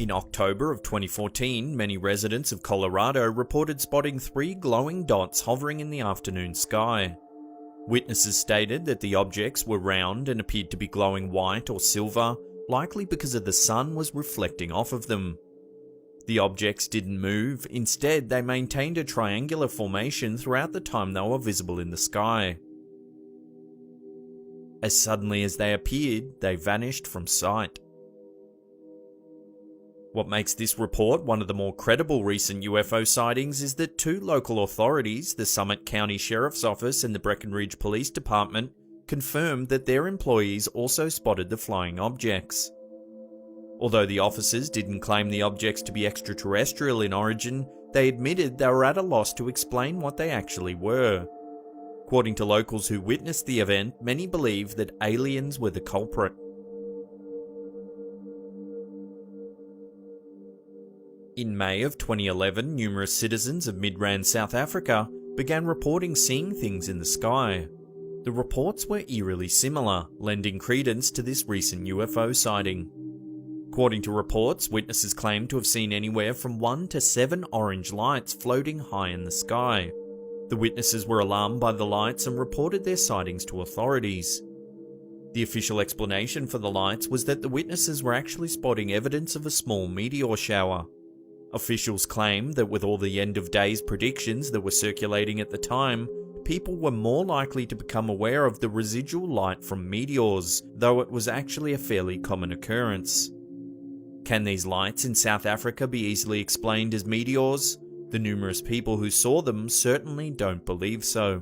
In October of 2014, many residents of Colorado reported spotting 3 glowing dots hovering in the afternoon sky. Witnesses stated that the objects were round and appeared to be glowing white or silver, likely because of the sun was reflecting off of them. The objects didn't move, instead they maintained a triangular formation throughout the time they were visible in the sky. As suddenly as they appeared, they vanished from sight. What makes this report one of the more credible recent UFO sightings is that 2 local authorities, the Summit County Sheriff's Office and the Breckenridge Police Department, confirmed that their employees also spotted the flying objects. Although the officers didn't claim the objects to be extraterrestrial in origin, they admitted they were at a loss to explain what they actually were. According to locals who witnessed the event, many believe that aliens were the culprit. In May of 2011, numerous citizens of Midrand, South Africa, began reporting seeing things in the sky. The reports were eerily similar, lending credence to this recent UFO sighting. According to reports, witnesses claimed to have seen anywhere from 1 to 7 orange lights floating high in the sky. The witnesses were alarmed by the lights and reported their sightings to authorities. The official explanation for the lights was that the witnesses were actually spotting evidence of a small meteor shower. Officials claimed that with all the end of days predictions that were circulating at the time, people were more likely to become aware of the residual light from meteors, though it was actually a fairly common occurrence. Can these lights in South Africa be easily explained as meteors? The numerous people who saw them certainly don't believe so.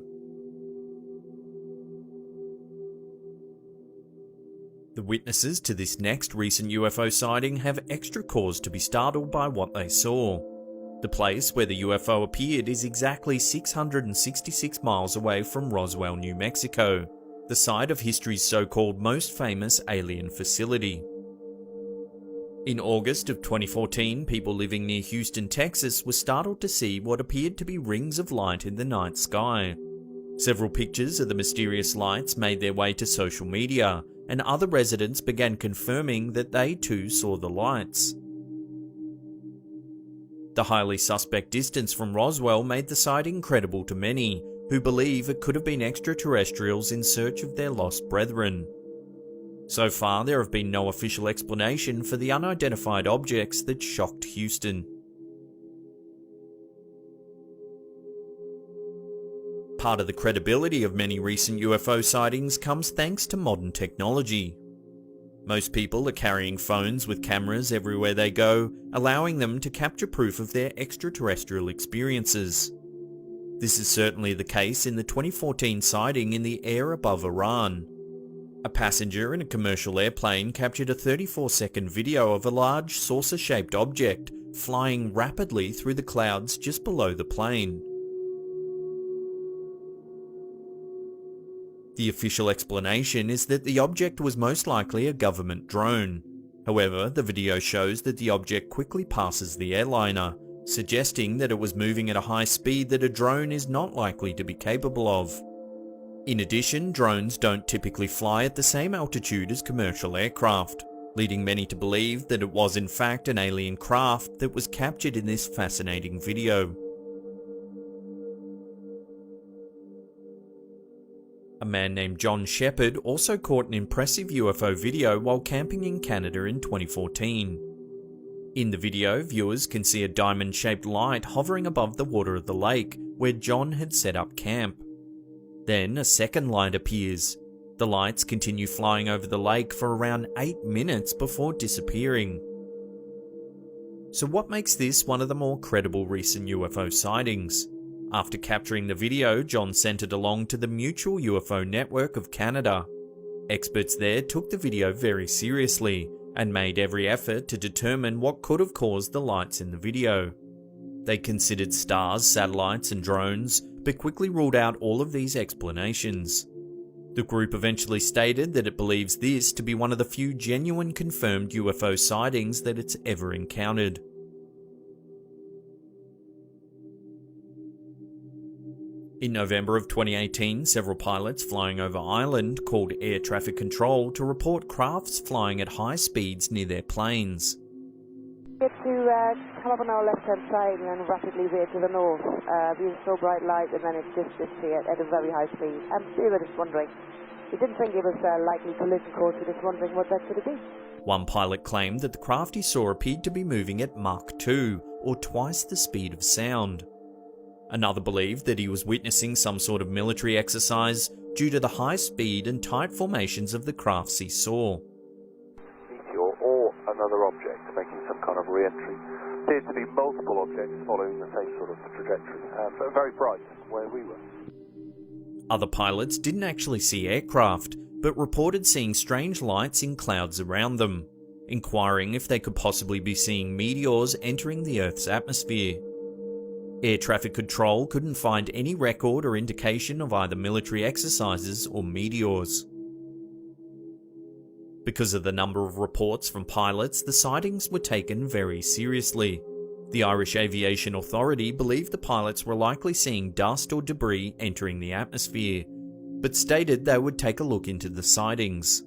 The witnesses to this next recent UFO sighting have extra cause to be startled by what they saw. The place where the UFO appeared is exactly 666 miles away from Roswell, New Mexico, the site of history's so-called most famous alien facility. In August of 2014, people living near Houston, Texas were startled to see what appeared to be rings of light in the night sky. Several pictures of the mysterious lights made their way to social media, and other residents began confirming that they too saw the lights. The highly suspect distance from Roswell made the sighting credible to many, who believe it could have been extraterrestrials in search of their lost brethren. So far, there have been no official explanation for the unidentified objects that shocked Houston. Part of the credibility of many recent UFO sightings comes thanks to modern technology. Most people are carrying phones with cameras everywhere they go, allowing them to capture proof of their extraterrestrial experiences. This is certainly the case in the 2014 sighting in the air above Iran. A passenger in a commercial airplane captured a 34-second video of a large saucer-shaped object flying rapidly through the clouds just below the plane. The official explanation is that the object was most likely a government drone. However, the video shows that the object quickly passes the airliner, suggesting that it was moving at a high speed that a drone is not likely to be capable of. In addition, drones don't typically fly at the same altitude as commercial aircraft, leading many to believe that it was in fact an alien craft that was captured in this fascinating video. A man named John Shepard also caught an impressive UFO video while camping in Canada in 2014. In the video, viewers can see a diamond-shaped light hovering above the water of the lake, where John had set up camp. Then a second light appears. The lights continue flying over the lake for around 8 minutes before disappearing. So what makes this one of the more credible recent UFO sightings? After capturing the video, John sent it along to the Mutual UFO Network of Canada. Experts there took the video very seriously and made every effort to determine what could have caused the lights in the video. They considered stars, satellites, and drones, but quickly ruled out all of these explanations. The group eventually stated that it believes this to be one of the few genuine confirmed UFO sightings that it's ever encountered. In November of 2018, several pilots flying over Ireland called air traffic control to report crafts flying at high speeds near their planes. To come up on our left-hand side and then rapidly veer to the north. We saw bright light and then it just disappeared at a very high speed. We were just wondering. We didn't think it was a likely collision course, we were just wondering what that could have been. One pilot claimed that the craft he saw appeared to be moving at Mach 2, or twice the speed of sound. Another believed that he was witnessing some sort of military exercise due to the high speed and tight formations of the crafts he saw. Meteor or another object making some kind of re-entry. Appeared to be multiple objects following the same sort of trajectory, but very bright where we were. Other pilots didn't actually see aircraft, but reported seeing strange lights in clouds around them, inquiring if they could possibly be seeing meteors entering the Earth's atmosphere. Air traffic control couldn't find any record or indication of either military exercises or meteors. Because of the number of reports from pilots, the sightings were taken very seriously. The Irish Aviation Authority believed the pilots were likely seeing dust or debris entering the atmosphere, but stated they would take a look into the sightings.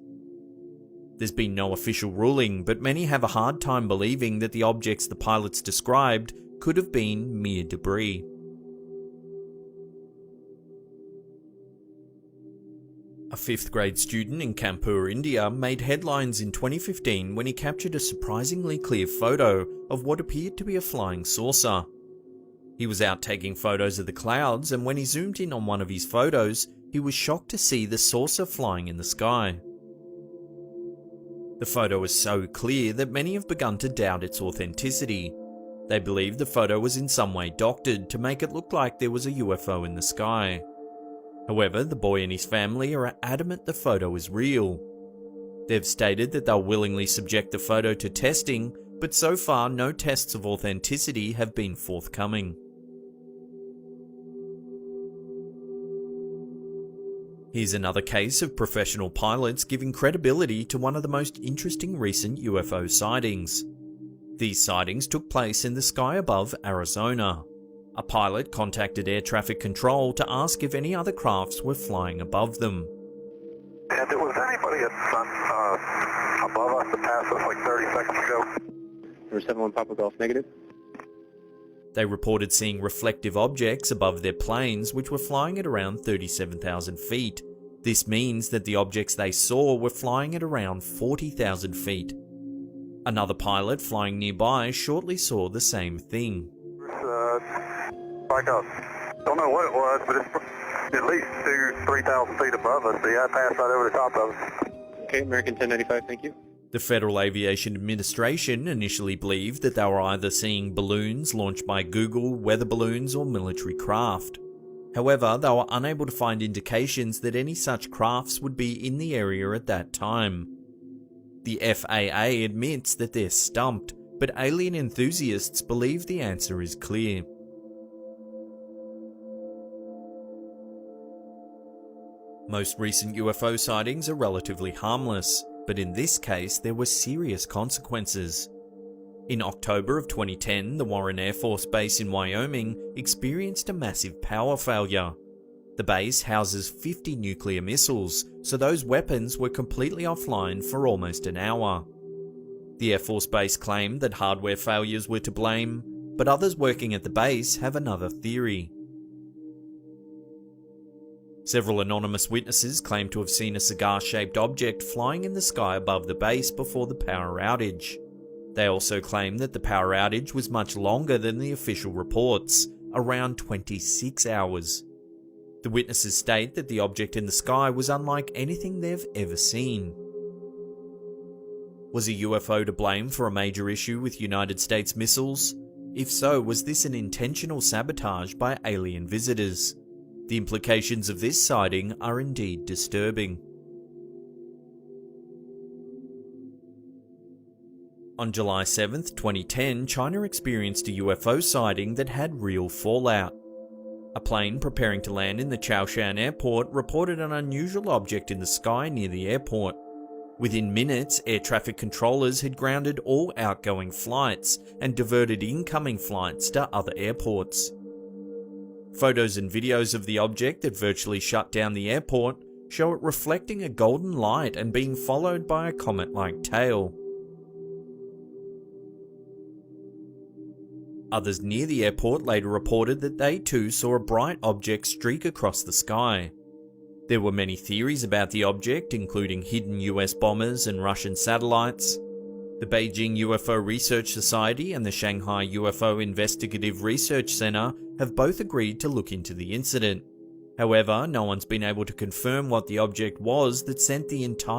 There's been no official ruling, but many have a hard time believing that the objects the pilots described could have been mere debris. A 5th grade student in Kanpur, India made headlines in 2015 when he captured a surprisingly clear photo of what appeared to be a flying saucer. He was out taking photos of the clouds, and when he zoomed in on one of his photos, he was shocked to see the saucer flying in the sky. The photo is so clear that many have begun to doubt its authenticity. They believe the photo was in some way doctored to make it look like there was a UFO in the sky. However, the boy and his family are adamant the photo is real. They've stated that they'll willingly subject the photo to testing, but so far no tests of authenticity have been forthcoming. Here's another case of professional pilots giving credibility to one of the most interesting recent UFO sightings. These sightings took place in the sky above Arizona. A pilot contacted air traffic control to ask if any other crafts were flying above them. And there was anybody above us that passed us like 30 seconds ago? Number 71 Papa Golf negative. They reported seeing reflective objects above their planes which were flying at around 37,000 feet. This means that the objects they saw were flying at around 40,000 feet. Another pilot flying nearby shortly saw the same thing. Like don't know what it was, but it's at least 3,000 feet above us. So yeah, I passed right over the top of us. Okay, American 1095, thank you. The Federal Aviation Administration initially believed that they were either seeing balloons launched by Google, weather balloons, or military craft. However, they were unable to find indications that any such crafts would be in the area at that time. The FAA admits that they're stumped, but alien enthusiasts believe the answer is clear. Most recent UFO sightings are relatively harmless, but in this case there were serious consequences. In October of 2010, the Warren Air Force Base in Wyoming experienced a massive power failure. The base houses 50 nuclear missiles, so those weapons were completely offline for almost an hour. The Air Force Base claimed that hardware failures were to blame, but others working at the base have another theory. Several anonymous witnesses claim to have seen a cigar-shaped object flying in the sky above the base before the power outage. They also claim that the power outage was much longer than the official reports, around 26 hours. The witnesses state that the object in the sky was unlike anything they've ever seen. Was a UFO to blame for a major issue with United States missiles? If so, was this an intentional sabotage by alien visitors? The implications of this sighting are indeed disturbing. On July 7th, 2010, China experienced a UFO sighting that had real fallout. A plane preparing to land in the Chaoshan airport reported an unusual object in the sky near the airport. Within minutes, air traffic controllers had grounded all outgoing flights and diverted incoming flights to other airports. Photos and videos of the object that virtually shut down the airport show it reflecting a golden light and being followed by a comet-like tail. Others near the airport later reported that they too saw a bright object streak across the sky. There were many theories about the object, including hidden US bombers and Russian satellites. The Beijing UFO Research Society and the Shanghai UFO Investigative Research Center have both agreed to look into the incident. However, no one's been able to confirm what the object was that sent the entire